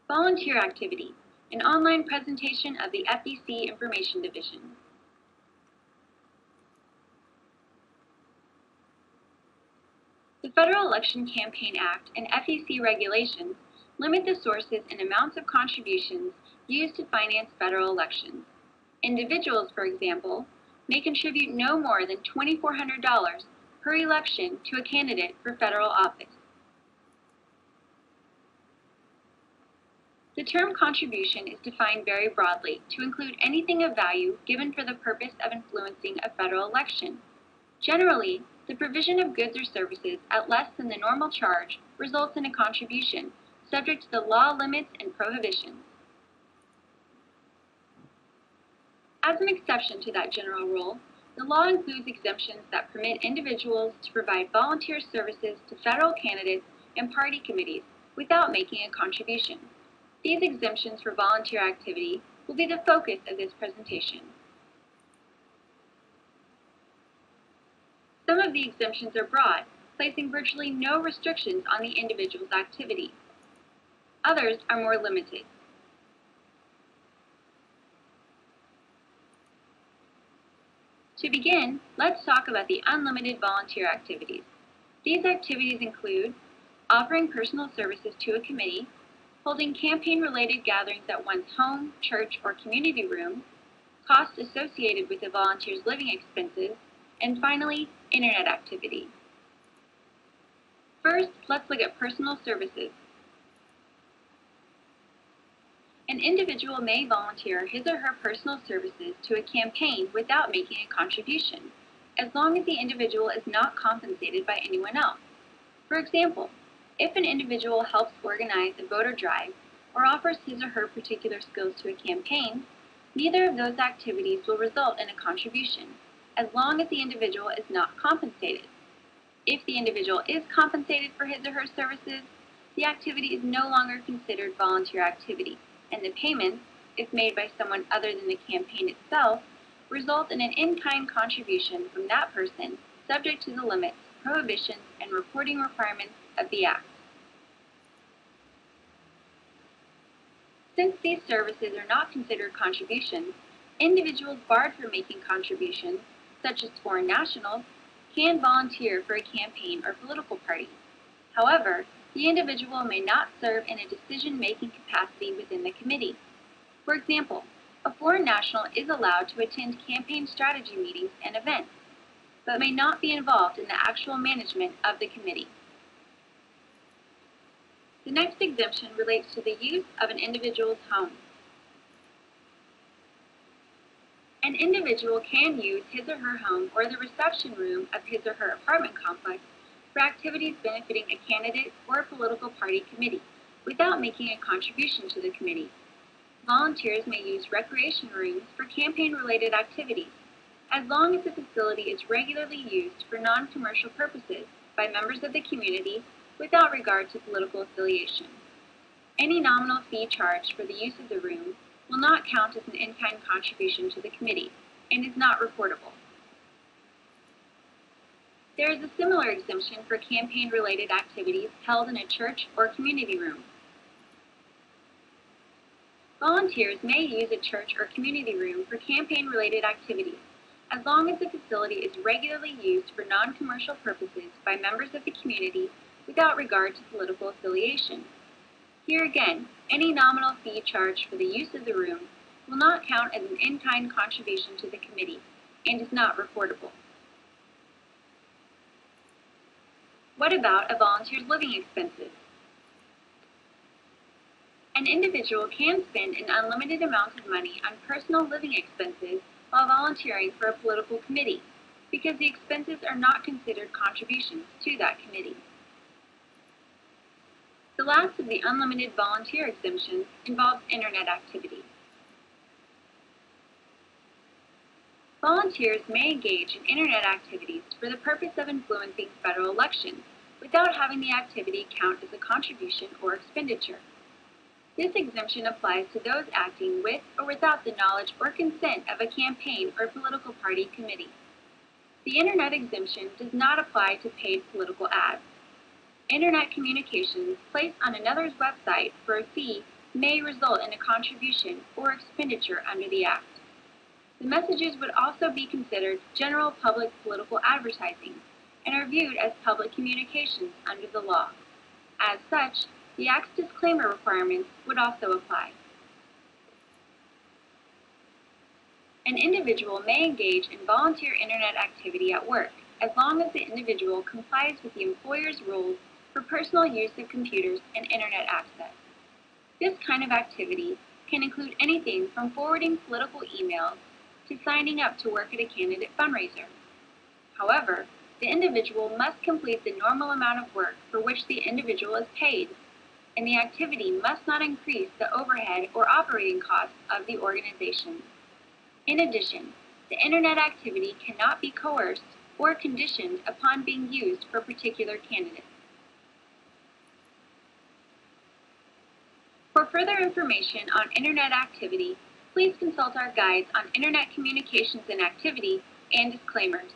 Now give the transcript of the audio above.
Volunteer Activity, an online presentation of the FEC Information Division. The Federal Election Campaign Act and FEC regulations limit the sources and amounts of contributions used to finance federal elections. Individuals, for example, may contribute no more than $2,400 per election to a candidate for federal office. The term contribution is defined very broadly to include anything of value given for the purpose of influencing a federal election. Generally, the provision of goods or services at less than the normal charge results in a contribution, subject to the law limits and prohibitions. As an exception to that general rule, the law includes exemptions that permit individuals to provide volunteer services to federal candidates and party committees without making a contribution. These exemptions for volunteer activity will be the focus of this presentation. Some of the exemptions are broad, placing virtually no restrictions on the individual's activity. Others are more limited. To begin, let's talk about the unlimited volunteer activities. These activities include offering personal services to a committee, holding campaign-related gatherings at one's home, church, or community room, costs associated with the volunteer's living expenses, and finally, internet activity. First, let's look at personal services. An individual may volunteer his or her personal services to a campaign without making a contribution, as long as the individual is not compensated by anyone else. For example, if an individual helps organize a voter drive or offers his or her particular skills to a campaign, neither of those activities will result in a contribution, as long as the individual is not compensated. If the individual is compensated for his or her services, the activity is no longer considered volunteer activity, and the payments, if made by someone other than the campaign itself, result in an in-kind contribution from that person, subject to the limits, prohibitions, and reporting requirements of the Act. Since these services are not considered contributions, individuals barred from making contributions, such as foreign nationals, can volunteer for a campaign or political party. However, the individual may not serve in a decision-making capacity within the committee. For example, a foreign national is allowed to attend campaign strategy meetings and events, but may not be involved in the actual management of the committee. The next exemption relates to the use of an individual's home. An individual can use his or her home or the reception room of his or her apartment complex for activities benefiting a candidate or a political party committee without making a contribution to the committee. Volunteers may use recreation rooms for campaign-related activities, as long as the facility is regularly used for non-commercial purposes by members of the community without regard to political affiliation. Any nominal fee charged for the use of the room will not count as an in-kind contribution to the committee and is not reportable. There is a similar exemption for campaign-related activities held in a church or community room. Volunteers may use a church or community room for campaign-related activities, as long as the facility is regularly used for non-commercial purposes by members of the community without regard to political affiliation. Here again, any nominal fee charged for the use of the room will not count as an in-kind contribution to the committee and is not reportable. What about a volunteer's living expenses? An individual can spend an unlimited amount of money on personal living expenses while volunteering for a political committee, because the expenses are not considered contributions to that committee. The last of the unlimited volunteer exemptions involves internet activity. Volunteers may engage in internet activities for the purpose of influencing federal elections without having the activity count as a contribution or expenditure. This exemption applies to those acting with or without the knowledge or consent of a campaign or political party committee. The internet exemption does not apply to paid political ads. Internet communications placed on another's website for a fee may result in a contribution or expenditure under the Act. The messages would also be considered general public political advertising and are viewed as public communications under the law. As such, the Act's disclaimer requirements would also apply. An individual may engage in volunteer Internet activity at work as long as the individual complies with the employer's rules for personal use of computers and Internet access. This kind of activity can include anything from forwarding political emails to signing up to work at a candidate fundraiser. However, the individual must complete the normal amount of work for which the individual is paid, and the activity must not increase the overhead or operating costs of the organization. In addition, the Internet activity cannot be coerced or conditioned upon being used for particular candidates. For further information on Internet activity, please consult our guides on Internet communications and activity and disclaimers.